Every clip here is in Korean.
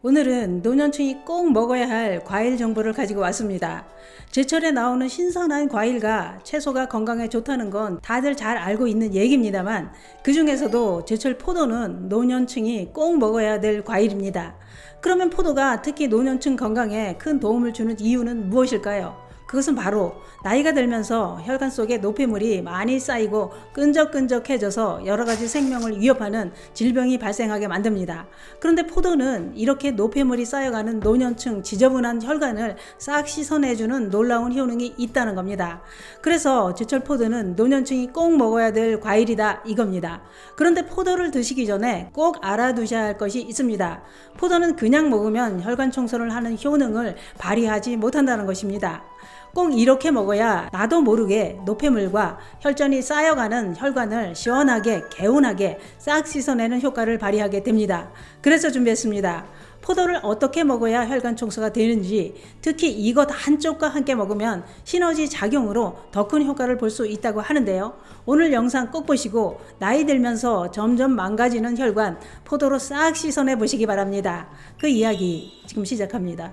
오늘은 노년층이 꼭 먹어야 할 과일 정보를 가지고 왔습니다. 제철에 나오는 신선한 과일과 채소가 건강에 좋다는 건 다들 잘 알고 있는 얘기입니다만, 그 중에서도 제철 포도는 노년층이 꼭 먹어야 될 과일입니다. 그러면 포도가 특히 노년층 건강에 큰 도움을 주는 이유는 무엇일까요? 그것은 바로 나이가 들면서 혈관 속에 노폐물이 많이 쌓이고 끈적끈적해져서 여러 가지 생명을 위협하는 질병이 발생하게 만듭니다. 그런데 포도는 이렇게 노폐물이 쌓여가는 노년층 지저분한 혈관을 싹 씻어내주는 놀라운 효능이 있다는 겁니다. 그래서 제철 포도는 노년층이 꼭 먹어야 될 과일이다 이겁니다. 그런데 포도를 드시기 전에 꼭 알아두셔야 할 것이 있습니다. 포도는 그냥 먹으면 혈관 청소를 하는 효능을 발휘하지 못한다는 것입니다. 꼭 이렇게 먹어야 나도 모르게 노폐물과 혈전이 쌓여가는 혈관을 시원하게 개운하게 싹 씻어내는 효과를 발휘하게 됩니다. 그래서 준비했습니다. 포도를 어떻게 먹어야 혈관 청소가 되는지, 특히 이것 한쪽과 함께 먹으면 시너지 작용으로 더 큰 효과를 볼 수 있다고 하는데요. 오늘 영상 꼭 보시고 나이 들면서 점점 망가지는 혈관 포도로 싹 씻어내 보시기 바랍니다. 그 이야기 지금 시작합니다.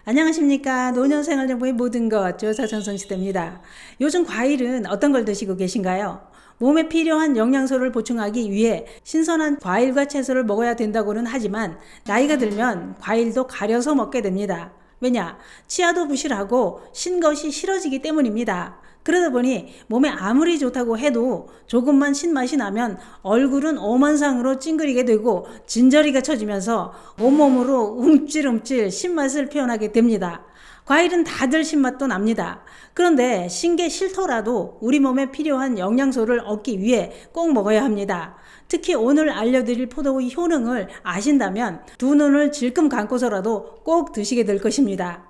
안녕하십니까. 노년생활정보의 모든 것 조사 전성시대입니다. 요즘 과일은 어떤 걸 드시고 계신가요? 몸에 필요한 영양소를 보충하기 위해 신선한 과일과 채소를 먹어야 된다고는 하지만 나이가 들면 과일도 가려서 먹게 됩니다. 왜냐? 치아도 부실하고 신 것이 싫어지기 때문입니다. 그러다 보니 몸에 아무리 좋다고 해도 조금만 신맛이 나면 얼굴은 오만상으로 찡그리게 되고 진저리가 쳐지면서 온몸으로 움찔움찔 신맛을 표현하게 됩니다. 과일은 다들 신맛도 납니다. 그런데 신 게 싫더라도 우리 몸에 필요한 영양소를 얻기 위해 꼭 먹어야 합니다. 특히 오늘 알려드릴 포도의 효능을 아신다면 두 눈을 질끔 감고서라도 꼭 드시게 될 것입니다.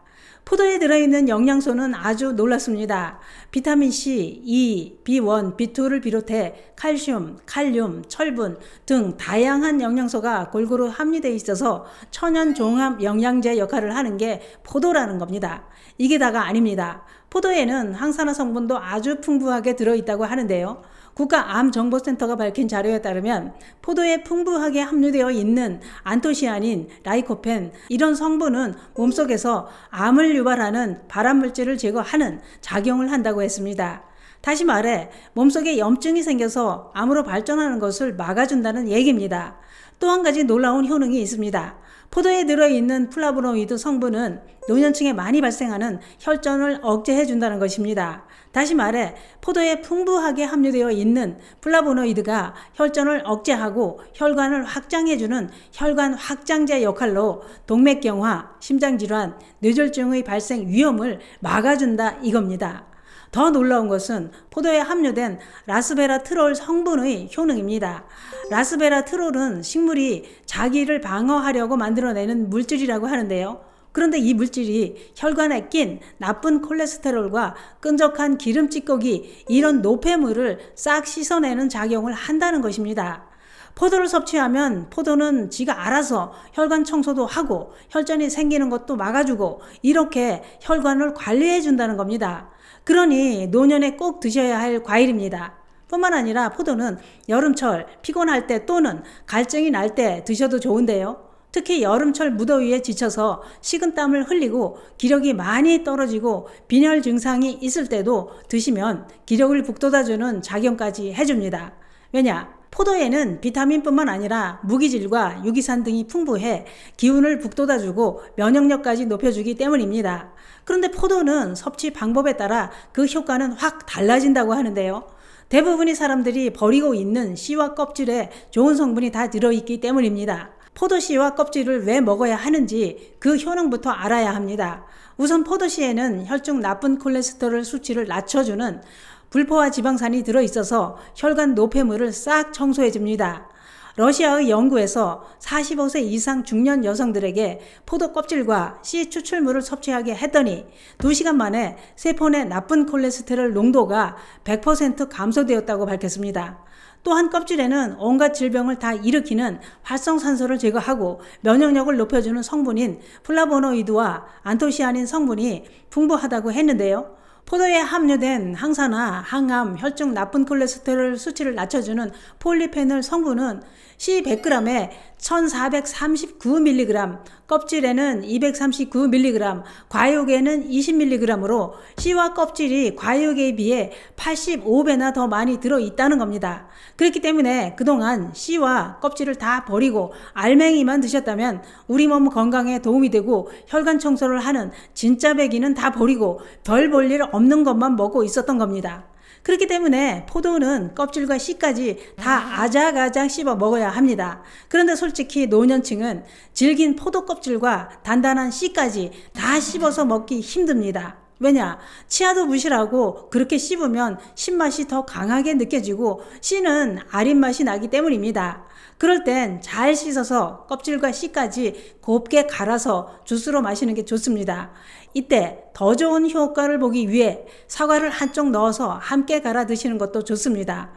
포도에 들어있는 영양소는 아주 놀랍습니다. 비타민C, E, B1, B2를 비롯해 칼슘, 칼륨, 철분 등 다양한 영양소가 골고루 함유되어 있어서 천연 종합 영양제 역할을 하는 게 포도라는 겁니다. 이게 다가 아닙니다. 포도에는 항산화 성분도 아주 풍부하게 들어있다고 하는데요. 국가암정보센터가 밝힌 자료에 따르면 포도에 풍부하게 함유되어 있는 안토시아닌, 라이코펜 이런 성분은 몸속에서 암을 유발하는 발암물질을 제거하는 작용을 한다고 했습니다. 다시 말해 몸속에 염증이 생겨서 암으로 발전하는 것을 막아준다는 얘기입니다. 또 한 가지 놀라운 효능이 있습니다. 포도에 들어있는 플라보노이드 성분은 노년층에 많이 발생하는 혈전을 억제해준다는 것입니다. 다시 말해 포도에 풍부하게 함유되어 있는 플라보노이드가 혈전을 억제하고 혈관을 확장해주는 혈관 확장제 역할로 동맥경화, 심장질환, 뇌졸중의 발생 위험을 막아준다 이겁니다. 더 놀라운 것은 포도에 함유된 라스베라트롤 성분의 효능입니다. 라스베라트롤은 식물이 자기를 방어하려고 만들어내는 물질이라고 하는데요. 그런데 이 물질이 혈관에 낀 나쁜 콜레스테롤과 끈적한 기름 찌꺼기 이런 노폐물을 싹 씻어내는 작용을 한다는 것입니다. 포도를 섭취하면 포도는 지가 알아서 혈관 청소도 하고 혈전이 생기는 것도 막아주고 이렇게 혈관을 관리해 준다는 겁니다. 그러니 노년에 꼭 드셔야 할 과일입니다. 뿐만 아니라 포도는 여름철 피곤할 때 또는 갈증이 날 때 드셔도 좋은데요. 특히 여름철 무더위에 지쳐서 식은땀을 흘리고 기력이 많이 떨어지고 빈혈 증상이 있을 때도 드시면 기력을 북돋아주는 작용까지 해줍니다. 왜냐? 포도에는 비타민뿐만 아니라 무기질과 유기산 등이 풍부해 기운을 북돋아주고 면역력까지 높여주기 때문입니다. 그런데 포도는 섭취 방법에 따라 그 효과는 확 달라진다고 하는데요. 대부분의 사람들이 버리고 있는 씨와 껍질에 좋은 성분이 다 들어있기 때문입니다. 포도씨와 껍질을 왜 먹어야 하는지 그 효능부터 알아야 합니다. 우선 포도씨에는 혈중 나쁜 콜레스테롤 수치를 낮춰주는 불포화 지방산이 들어있어서 혈관 노폐물을 싹 청소해줍니다. 러시아의 연구에서 45세 이상 중년 여성들에게 포도 껍질과 씨 추출물을 섭취하게 했더니 2시간 만에 세포 내 나쁜 콜레스테롤 농도가 100% 감소되었다고 밝혔습니다. 또한 껍질에는 온갖 질병을 다 일으키는 활성산소를 제거하고 면역력을 높여주는 성분인 플라보노이드와 안토시아닌 성분이 풍부하다고 했는데요. 포도에 함유된 항산화, 항암, 혈중 나쁜 콜레스테롤 수치를 낮춰주는 폴리페놀 성분은 씨 100g에 1439mg, 껍질에는 239mg, 과육에는 20mg으로 씨와 껍질이 과육에 비해 85배나 더 많이 들어있다는 겁니다. 그렇기 때문에 그동안 씨와 껍질을 다 버리고 알맹이만 드셨다면 우리 몸 건강에 도움이 되고 혈관 청소를 하는 진짜 배기는 다 버리고 별 볼 일 없는 것만 먹고 있었던 겁니다. 그렇기 때문에 포도는 껍질과 씨까지 다 아작아작 씹어 먹어야 합니다. 그런데 솔직히 노년층은 질긴 포도 껍질과 단단한 씨까지 다 씹어서 먹기 힘듭니다. 왜냐? 치아도 부실하고 그렇게 씹으면 신맛이 더 강하게 느껴지고 씨는 아린 맛이 나기 때문입니다. 그럴 땐 잘 씻어서 껍질과 씨까지 곱게 갈아서 주스로 마시는 게 좋습니다. 이때 더 좋은 효과를 보기 위해 사과를 한쪽 넣어서 함께 갈아 드시는 것도 좋습니다.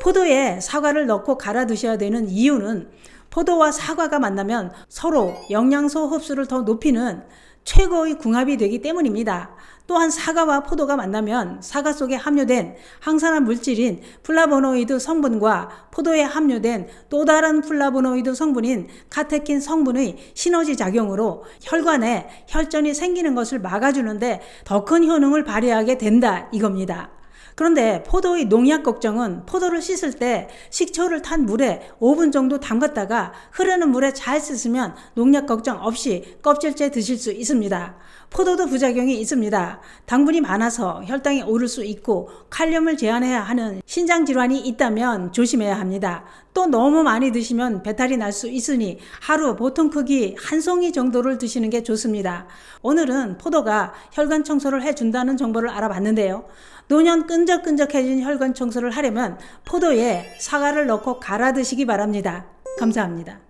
포도에 사과를 넣고 갈아 드셔야 되는 이유는 포도와 사과가 만나면 서로 영양소 흡수를 더 높이는 최고의 궁합이 되기 때문입니다. 또한 사과와 포도가 만나면 사과 속에 함유된 항산화 물질인 플라보노이드 성분과 포도에 함유된 또 다른 플라보노이드 성분인 카테킨 성분의 시너지 작용으로 혈관에 혈전이 생기는 것을 막아주는데 더 큰 효능을 발휘하게 된다 이겁니다. 그런데 포도의 농약 걱정은 포도를 씻을 때 식초를 탄 물에 5분 정도 담갔다가 흐르는 물에 잘 씻으면 농약 걱정 없이 껍질째 드실 수 있습니다. 포도도 부작용이 있습니다. 당분이 많아서 혈당이 오를 수 있고 칼륨을 제한해야 하는 신장질환이 있다면 조심해야 합니다. 또 너무 많이 드시면 배탈이 날 수 있으니 하루 보통 크기 한 송이 정도를 드시는 게 좋습니다. 오늘은 포도가 혈관 청소를 해준다는 정보를 알아봤는데요. 노년 끈적끈적해진 혈관 청소를 하려면 포도에 사과를 넣고 갈아 드시기 바랍니다. 감사합니다.